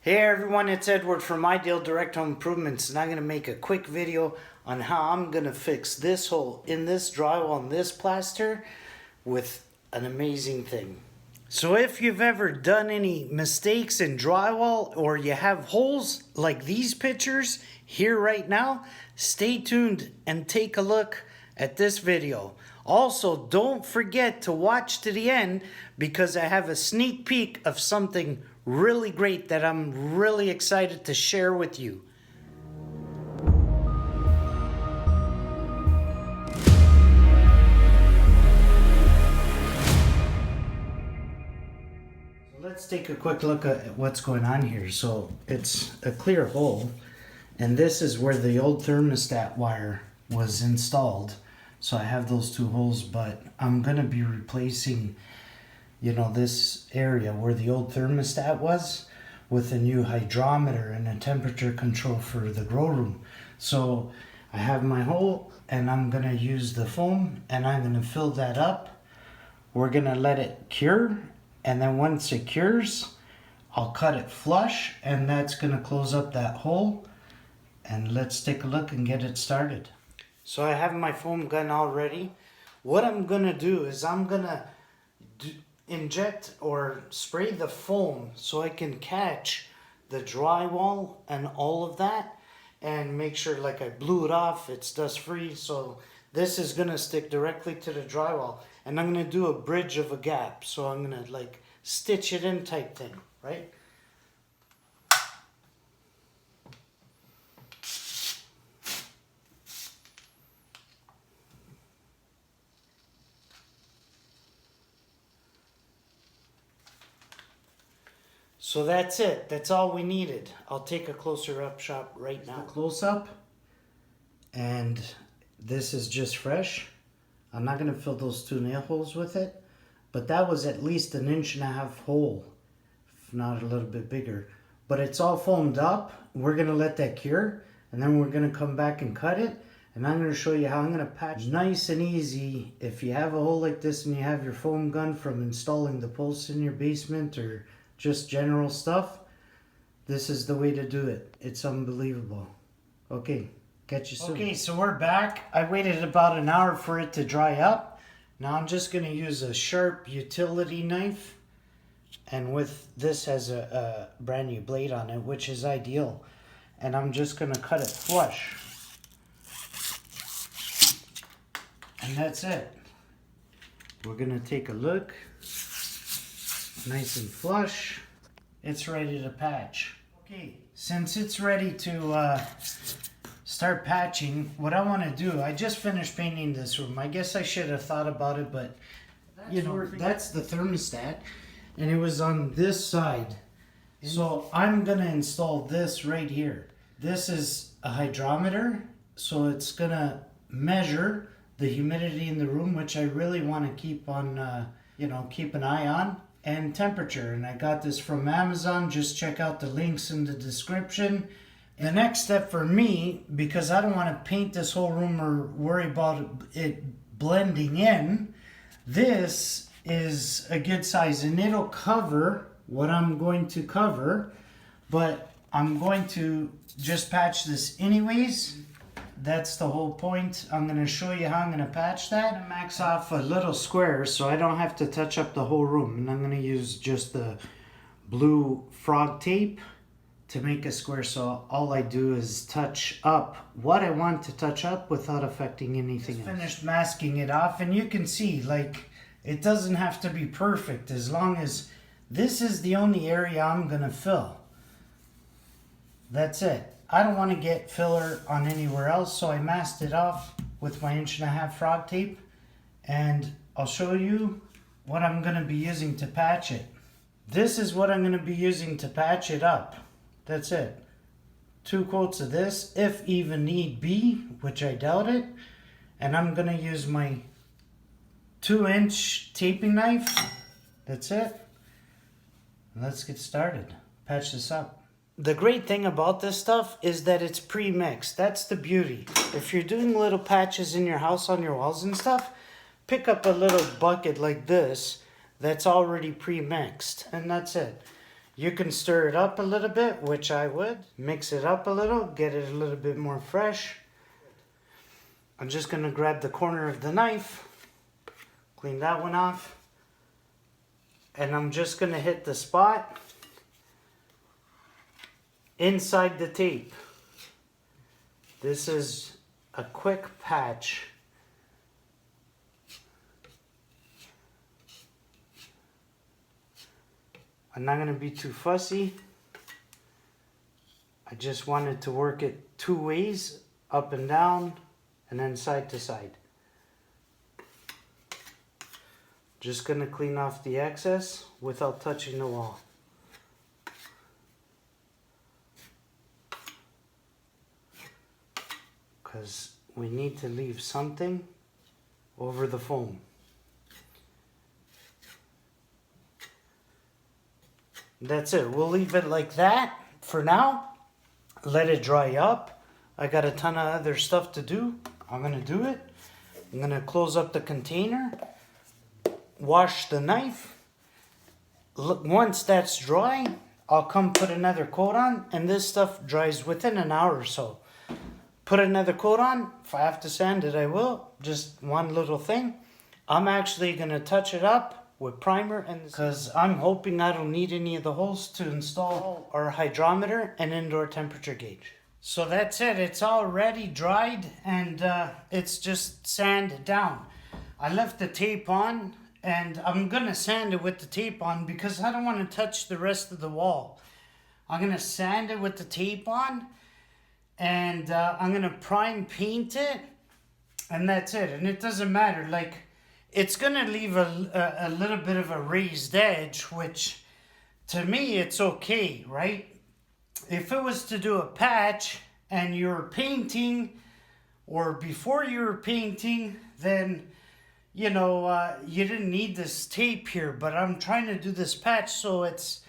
Hey everyone, it's Edward from Ideal Direct Home Improvements, and I'm going to make a quick video on how I'm going to fix this hole in this drywall and this plaster with an amazing thing. So if you've ever done any mistakes in drywall or you have holes like these pictures here right now, stay tuned and take a look at this video. Also, don't forget to watch to the end because I have a sneak peek of something really great that I'm really excited to share with you. Let's take a quick look at what's going on here. So it's a clear hole, and this is where the old thermostat wire was installed. So I have those two holes, but I'm gonna be replacing this area where the old thermostat was with a new hydrometer and a temperature control for the grow room. So I have my hole and I'm gonna use the foam and I'm gonna fill that up. We're gonna let it cure, and then once it cures, I'll cut it flush, and that's gonna close up that hole. And let's take a look and get it started. So I have my foam gun all ready. What I'm gonna do is I'm gonna inject or spray the foam so I can catch the drywall and all of that, and make sure like I blew it off, it's dust free. So this is gonna stick directly to the drywall, and I'm gonna do a bridge of a gap. So I'm gonna like stitch it in type thing, right? So that's it. That's all we needed. I'll take a closer up shot right now. Close up. And this is just fresh. I'm not going to fill those two nail holes with it, but that was at least 1.5 inch hole, if not a little bit bigger. But it's all foamed up. We're going to let that cure, and then we're going to come back and cut it. And I'm going to show you how I'm going to patch nice and easy. If you have a hole like this and you have your foam gun from installing the posts in your basement or just general stuff, this is the way to do it. It's unbelievable. Okay, catch you soon. Okay, so we're back. I waited about an hour for it to dry up. Now I'm just going to use a sharp utility knife, and with this has a brand new blade on it, which is ideal. And I'm just going to cut it flush. And that's it. We're going to take a look. Nice and flush. It's ready to patch. Okay, since it's ready to start patching, what I want to do, I just finished painting this room. I guess I should have thought about it, but that's the thermostat, and it was on this side. So I'm gonna install this right here. This is a hydrometer, so it's gonna measure the humidity in the room, which I really want to keep on, keep an eye on, and temperature. And I got this from Amazon. Just check out the links in the description. The next step for me, because I don't want to paint this whole room or worry about it blending in, this is a good size and it'll cover what I'm going to cover, but I'm going to just patch this anyways. That's the whole point. I'm going to show you how I'm going to patch that. I'm going to max off a little square so I don't have to touch up the whole room. And I'm going to use just the blue frog tape to make a square. So all I do is touch up what I want to touch up without affecting anything else. Finished masking it off, and you can see like it doesn't have to be perfect as long as this is the only area I'm going to fill. That's it. I don't want to get filler on anywhere else, so I masked it off with my 1.5 inch frog tape, and I'll show you what I'm going to be using to patch it. This is what I'm going to be using to patch it up. That's it. 2 coats of this, if even need be, which I doubt it, and I'm going to use my 2-inch taping knife. That's it. Let's get started. Patch this up. The great thing about this stuff is that it's pre-mixed. That's the beauty. If you're doing little patches in your house on your walls and stuff, pick up a little bucket like this that's already pre-mixed, and that's it. You can stir it up a little bit, which I would. Mix it up a little, get it a little bit more fresh. I'm just gonna grab the corner of the knife, clean that one off, and I'm just gonna hit the spot inside the tape. This is a quick patch. I'm not going to be too fussy. I just wanted to work it 2 ways, up and down, and then side to side. Just going to clean off the excess without touching the wall. Because we need to leave something over the foam. That's it. We'll leave it like that for now. Let it dry up. I got a ton of other stuff to do. I'm going to do it. I'm going to close up the container. Wash the knife. Look, once that's dry, I'll come put another coat on. And this stuff dries within an hour or so. Put another coat on. If I have to sand it, I will. Just one little thing. I'm actually going to touch it up with primer, and because I'm hoping I don't need any of the holes to install our hydrometer and indoor temperature gauge. So that's it. It's already dried, and it's just sanded down. I left the tape on, and I'm gonna sand it with the tape on because I don't want to touch the rest of the wall. I'm gonna sand it with the tape on, and I'm gonna prime paint it, and that's it. And it doesn't matter, like, it's going to leave a little bit of a raised edge, which to me it's okay, right? If it was to do a patch and you're painting, or before you were painting, then, you know, you didn't need this tape here. But I'm trying to do this patch so it's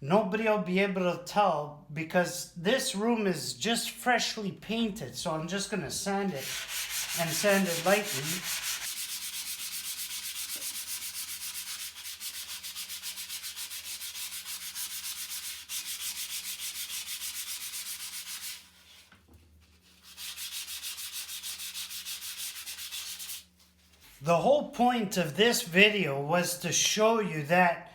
nobody will be able to tell, because this room is just freshly painted. So I'm just going to sand it, and sand it lightly. The whole point of this video was to show you that,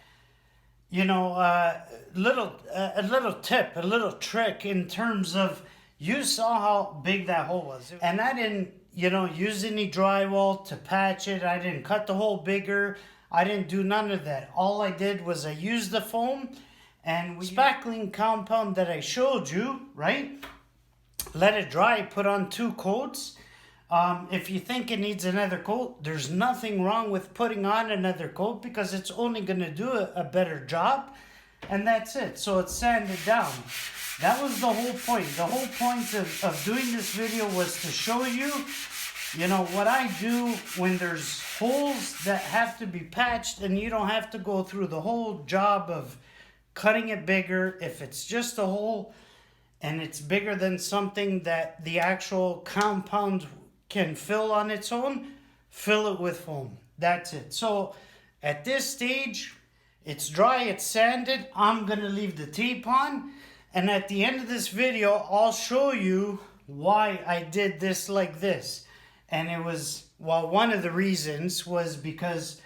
you know, a little tip, a little trick in terms of, you saw how big that hole was. And I didn't, you know, use any drywall to patch it. I didn't cut the hole bigger. I didn't do none of that. All I did was I used the foam and spackling compound that I showed you, right? Let it dry, put on 2 coats. If you think it needs another coat, there's nothing wrong with putting on another coat, because it's only going to do a better job. And that's it. So it's sanded down. That was the whole point. The whole point of doing this video was to show you, you know, what I do when there's holes that have to be patched, and you don't have to go through the whole job of cutting it bigger. If it's just a hole and it's bigger than something that the actual compound can fill on its own, fill it with foam. That's it. So at this stage, it's dry, it's sanded. I'm gonna leave the tape on, and at the end of this video, I'll show you why I did this like this. And it was, well, one of the reasons was because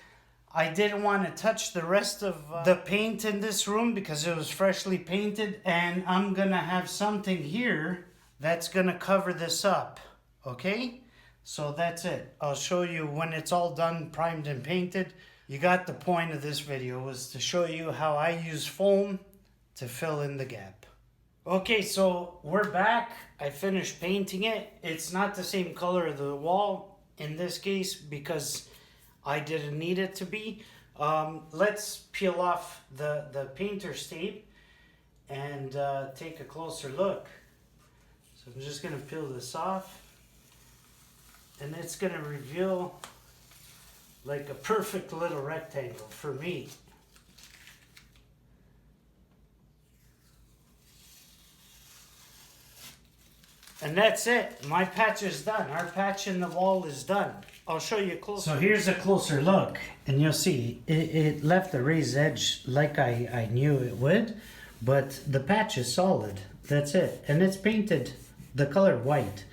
I didn't want to touch the rest of the paint in this room, because it was freshly painted, and I'm gonna have something here that's gonna cover this up. Okay? So that's it. I'll show you when it's all done, primed and painted. You got the point of this video, was to show you how I use foam to fill in the gap. Okay, so we're back. I finished painting it. It's not the same color of the wall in this case, because I didn't need it to be. Let's peel off the painter's tape and take a closer look. So I'm just gonna peel this off. And it's going to reveal like a perfect little rectangle for me. And that's it. My patch is done. Our patch in the wall is done. I'll show you closer. So here's a closer look, and you'll see it left the raised edge like I knew it would, but the patch is solid. That's it, and it's painted the color white.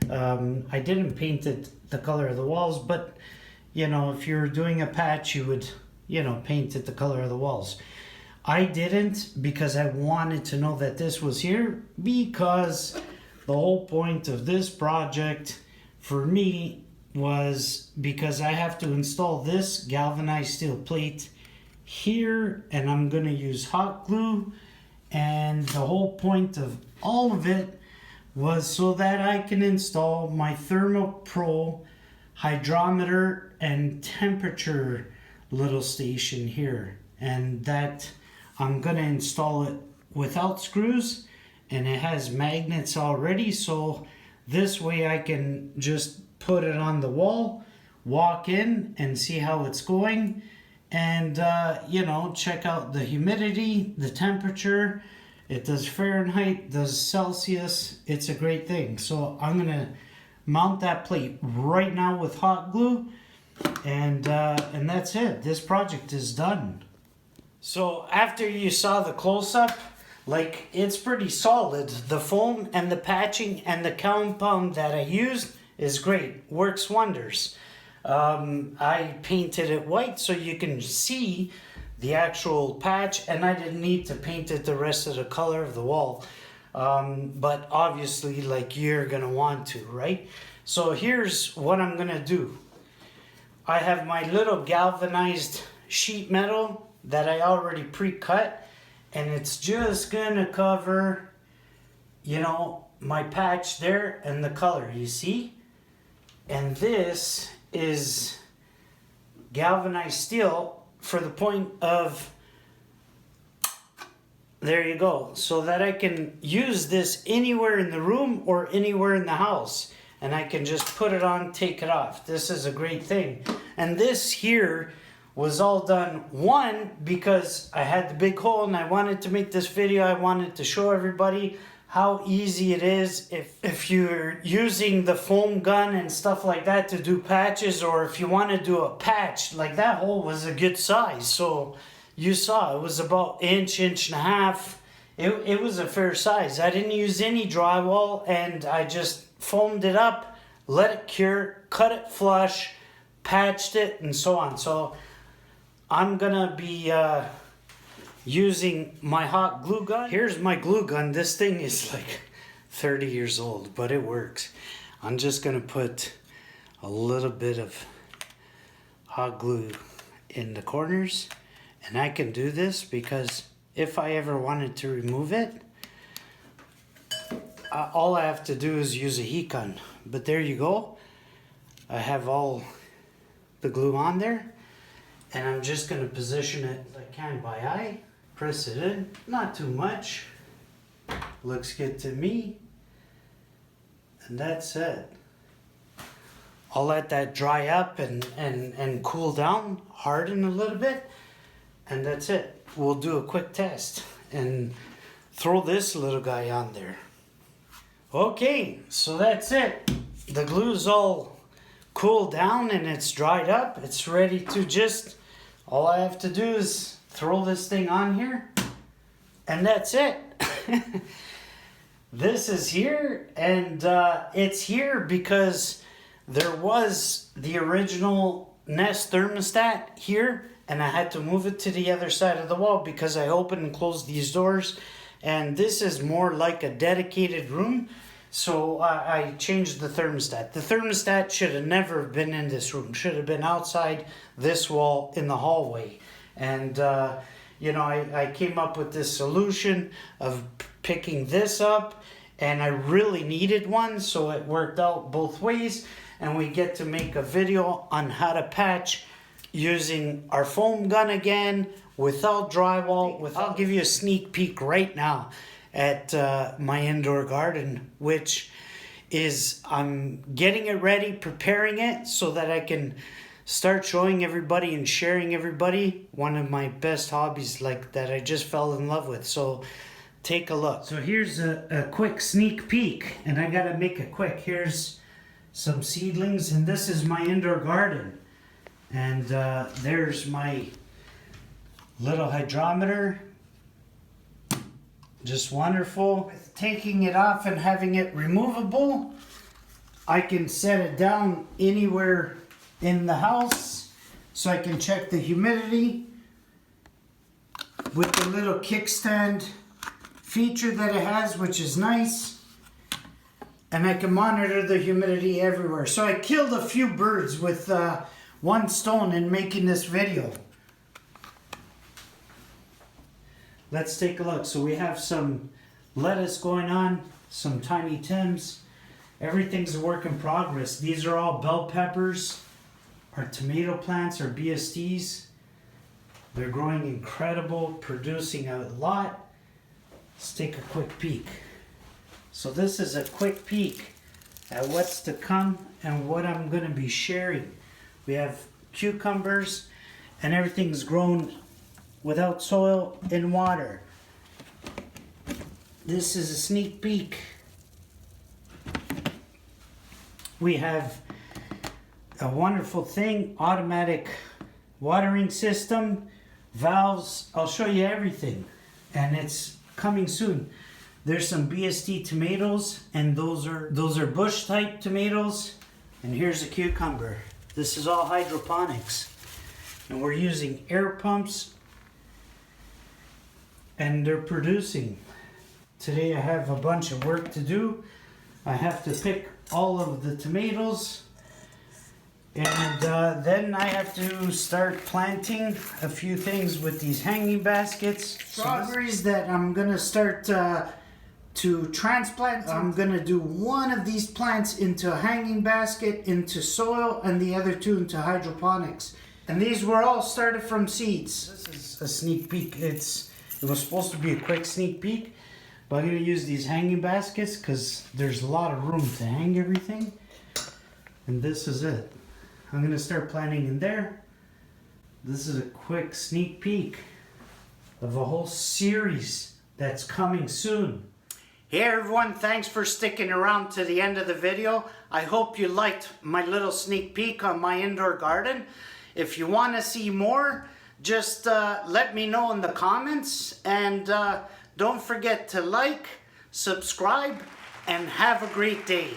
I didn't paint it the color of the walls, but you know, if you're doing a patch, you would, you know, paint it the color of the walls. I didn't because I wanted to know that this was here, because the whole point of this project for me was because I have to install this galvanized steel plate here, and I'm gonna use hot glue, and the whole point of all of it was so that I can install my Pro hydrometer and temperature little station here, and that I'm gonna install it without screws, and it has magnets already, so this way I can just put it on the wall, walk in and see how it's going, and you know, check out the humidity, the temperature. It does Fahrenheit, does Celsius. It's a great thing. So I'm gonna mount that plate right now with hot glue, and that's it. This project is done. So after you saw the close-up, like, it's pretty solid. The foam and the patching and the compound that I used is great, works wonders. I painted it white so you can see the actual patch, and I didn't need to paint it the rest of the color of the wall. But obviously, like, you're gonna want to, right? So here's what I'm gonna do. I have my little galvanized sheet metal that I already pre-cut, and it's just gonna cover, you know, my patch there and the color, you see? And this is galvanized steel for the point of, there you go, so that I can use this anywhere in the room or anywhere in the house, and I can just put it on, take it off. This is a great thing. And this here was all done, one, because I had the big hole and I wanted to make this video. I wanted to show everybody how easy it is if you're using the foam gun and stuff like that to do patches, or if you want to do a patch. Like, that hole was a good size, so you saw it was about inch and a half. It was a fair size. I didn't use any drywall, and I just foamed it up, let it cure, cut it flush, patched it, and so on. So I'm gonna be using my hot glue gun. Here's my glue gun. This thing is like 30 years old, but it works. I'm just gonna put a little bit of hot glue in the corners, and I can do this because if I ever wanted to remove it, all I have to do is use a heat gun. But there you go. I have all the glue on there, and I'm just gonna position it as I can by eye. Press it in, not too much. Looks good to me. And that's it. I'll let that dry up and cool down, harden a little bit, and that's it. We'll do a quick test and throw this little guy on there. Okay, so that's it. The glue's all cooled down and it's dried up. It's ready to just, all I have to do is throw this thing on here, and that's it. This is here, and it's here because there was the original Nest thermostat here, and I had to move it to the other side of the wall because I opened and closed these doors, and this is more like a dedicated room. So I changed the thermostat. The thermostat should have never been in this room. Should have been outside this wall in the hallway. And, you know, I came up with this solution of picking this up, and I really needed one, so it worked out both ways. And we get to make a video on how to patch using our foam gun again, without drywall. I'll give you a sneak peek right now at my indoor garden, which is, I'm getting it ready, preparing it so that I can start showing everybody and sharing everybody one of my best hobbies, like, that I just fell in love with. So take a look. So here's a quick sneak peek, and I gotta make it quick. Here's some seedlings, and this is my indoor garden. And there's my little hydrometer. Just wonderful. With taking it off and having it removable, I can set it down anywhere in the house so I can check the humidity with the little kickstand feature that it has, which is nice. And I can monitor the humidity everywhere. So I killed a few birds with one stone in making this video. Let's take a look. So we have some lettuce going on, some tiny Tims. Everything's a work in progress. These are all bell peppers. Our tomato plants are BSTs. They're growing incredible, producing a lot. Let's take a quick peek. So this is a quick peek at what's to come and what I'm going to be sharing. We have cucumbers, and everything's grown without soil and water. This is a sneak peek. We have a wonderful thing, automatic watering system, valves. I'll show you everything, and it's coming soon. There's some BST tomatoes, and those are bush type tomatoes. And here's a cucumber. This is all hydroponics, and we're using air pumps, and they're producing. Today I have a bunch of work to do. I have to pick all of the tomatoes, and then I have to start planting a few things with these hanging baskets. Strawberries that I'm gonna start to transplant. I'm gonna do one of these plants into a hanging basket, into soil, and the other two into hydroponics. And these were all started from seeds. This is a sneak peek. It was supposed to be a quick sneak peek, but I'm gonna use these hanging baskets because there's a lot of room to hang everything. And this is it. I'm gonna start planting in there. This is a quick sneak peek of a whole series that's coming soon. Hey everyone, thanks for sticking around to the end of the video. I hope you liked my little sneak peek on my indoor garden. If you want to see more, just let me know in the comments, and don't forget to like, subscribe, and have a great day.